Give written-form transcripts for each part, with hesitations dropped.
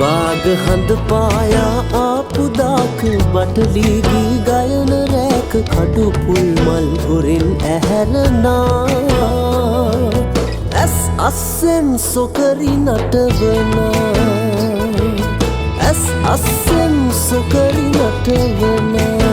बाग हंद पाया आपुदाक बटलीगी गायन रैक खडु पुलमल उरिन ඇහැරනා ඇස් අස්සෙන් සොකරි නටවනා ඇස් අස්සෙන් සොකරි නටවනා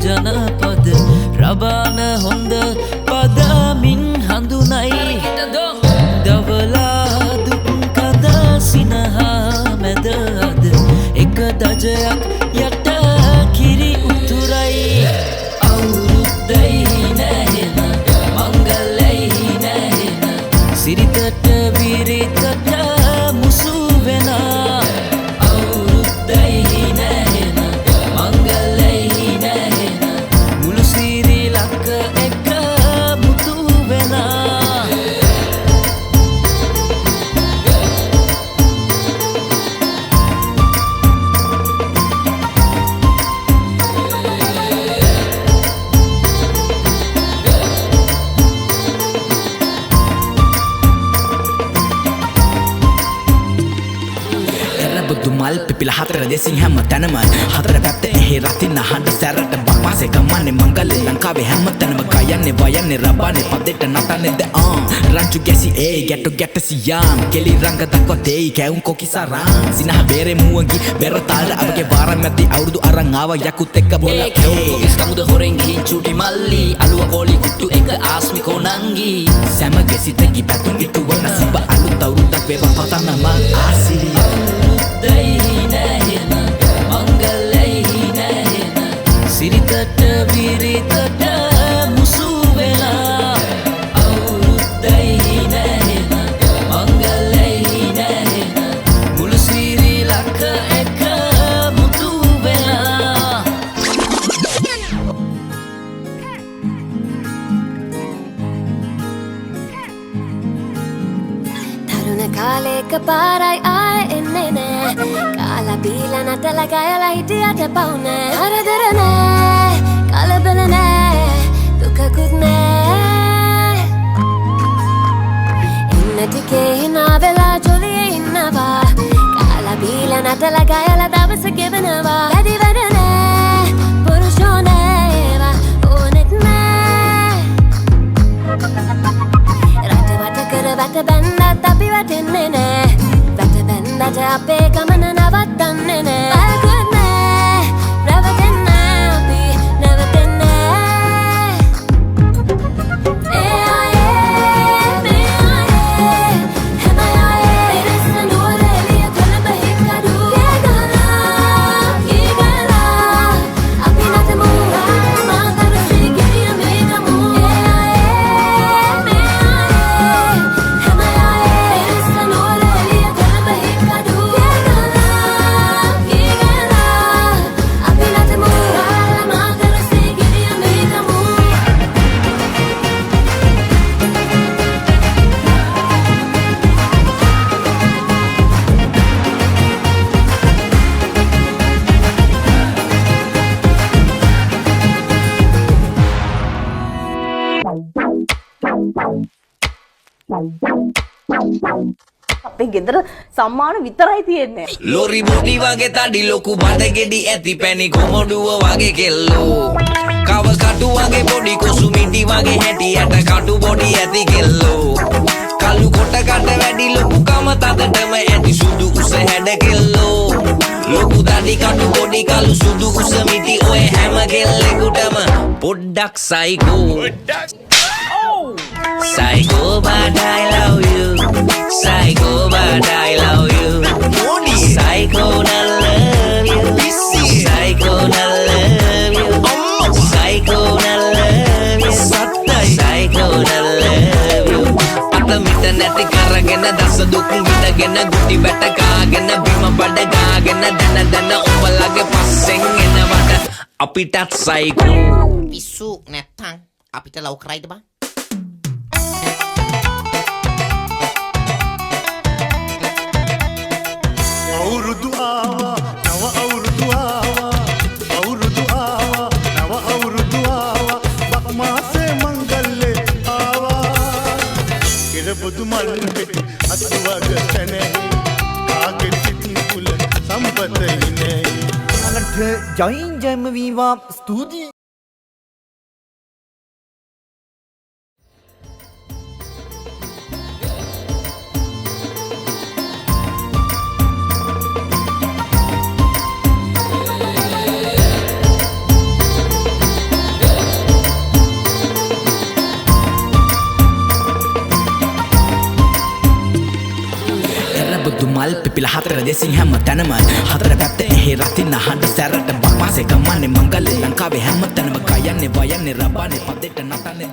जनपद रबान होंद पदमिन हंदुनई दवला दुःखद सिनहा मेदद एक दजයක් යට කිරි උතුරයි අවුරුද්දයි නැහෙන මංගලයි නැහෙන සිරිතට විරිතට මුසු වෙනා අවුරුද්දයි නැහෙන මංගලයි නැහෙන මුළු සිරි ලක එක මුතු වෙනා मल पिपिला हातर देसिंग හැම තැනම හතර පැත්ත එහි රතින්න හඬ සැරට බක්මාසේ කමන්නේ මංගල ලංකාවේ හැම තැනම ගයන්නේ වයන්නේ රබානේ පදෙට නටන්නේ ද රංචු ගැසි ඒ ගැටු ගැට සියාම් කෙලි රංග දක්වා තේයි කැවුම් කොකිසාරා සිනහ බේරේ මුවගි බෙර තාල අපගේ වාරම් මැදි අවුරුදු අරන් ආවා යකුත් එක්ක බොල ඒ සමුද හොරෙන් ගිහින් චූටි මල්ලි අලුව කෝලි කුට්ටු එක ආස්මි කොනංගි සෑම ගෙසිතකි පැතුම් ඉටු වන සිබ අලුත් අවුරුද්දක් වේවා පතන්න මං ආසිරිය අවුරුද්දයි නැහෙන මංගලයි නැහෙන සිරිතට විරිතට මුසු වෙලා අවුරුද්දයි නැහෙන මංගලයි නැහෙන මුළු සිරි ලක එක මුතු වෙලා තරුණ කාලයක පාරයි ආය එන්නේ නෑ කාලා බීලා නටලා ගයලා හිටියට පව් නෑ හරදර නෑ කලබල නෑ දුකකුත් නෑ ඉන්න ටිකේ හිනා වෙලා ජොලියේ ඉන්නවා කාලා බීලා නටලා ගයලා දවස ගෙවනවා වැඩි වැඩ නෑ පුරුෂෝ නෑ ඒවා ඕනෙත් නෑ රට වට කර වැට බැන්දත් අපි වැටෙන්නේ නෑ වැට බැන්දට අපේ ගමන නවත්තන්නේ නෑ බයකුත් නෑ රැවටෙන්න අපි නැවතෙන්නේ ඒ ආයේ මේ ආයේ හැම ආයේ ඉරස්ස නුවර එළිය කොළඹ හික්කඩු ගේගලා අපි නැතමු මාතර සිගිරිය මේකමු ඒ ආයේ මේ ආයේ හැම ආයේ ඉරස්ස නුවර එළිය කොළඹ හික්කඩු අපේ ගෙදර සම්මාන විතරයි තියෙන්නේ. ලොරි බොඩි වගේ තඩි ලොකු බඩ ගෙඩි ඇති පැණි කොමඩුව වගේ කෙල්ලෝ. කව කටු වගේ පොඩි කොසු මිටි වගේ හැටියට කටු බොඩි ඇති කෙල්ලෝ. කළු කොට කට වැඩි ලොකු කම තදටම ඇති සුදු උස හැඩ කෙල්ලෝ. ලොකු තඩි කටු බොඩි කළු සුදු උස මිටි ඔය හැම කෙල්ලෙකුටම පොඩ්ඩක් psycho. Psycho, but I love you. Psycho, but I love you. Psycho, I love you. Psycho, I love you. Psycho, I love you. Psycho, I love you. Pata mita neti karagena dasa dukku gidagena gutti betta kaagena bima bada gaagena dana dana ubalage passen ena wada අපිටත් psycho පිස්සු නැත්තං අපිට love කරයිද බං අවුරුදු ආවා නව අවුරුදු ආවා අවුරුදු ආවා නව අවුරුදු ආවා බක් මාසේ මංගල්ලේ ආවා ඉරබුදු මල් පෙටි අතුවග තැනේ කාගේ සිතින් කුල සම්පත ඉනේ අනට ජයින් ජයම වීවා ස්තුතියි දුමල් පිපිල හතර දෙසින් හැම තැනම හතර පැත්තේ එහි රතින්න හඬ සැරට බක් මාසේ කමන්නේ මංගල්ලේ ලංකාවේ හැම තැනම ගයන්නේ වයන්නේ රබානේ පදෙට නටන්නේ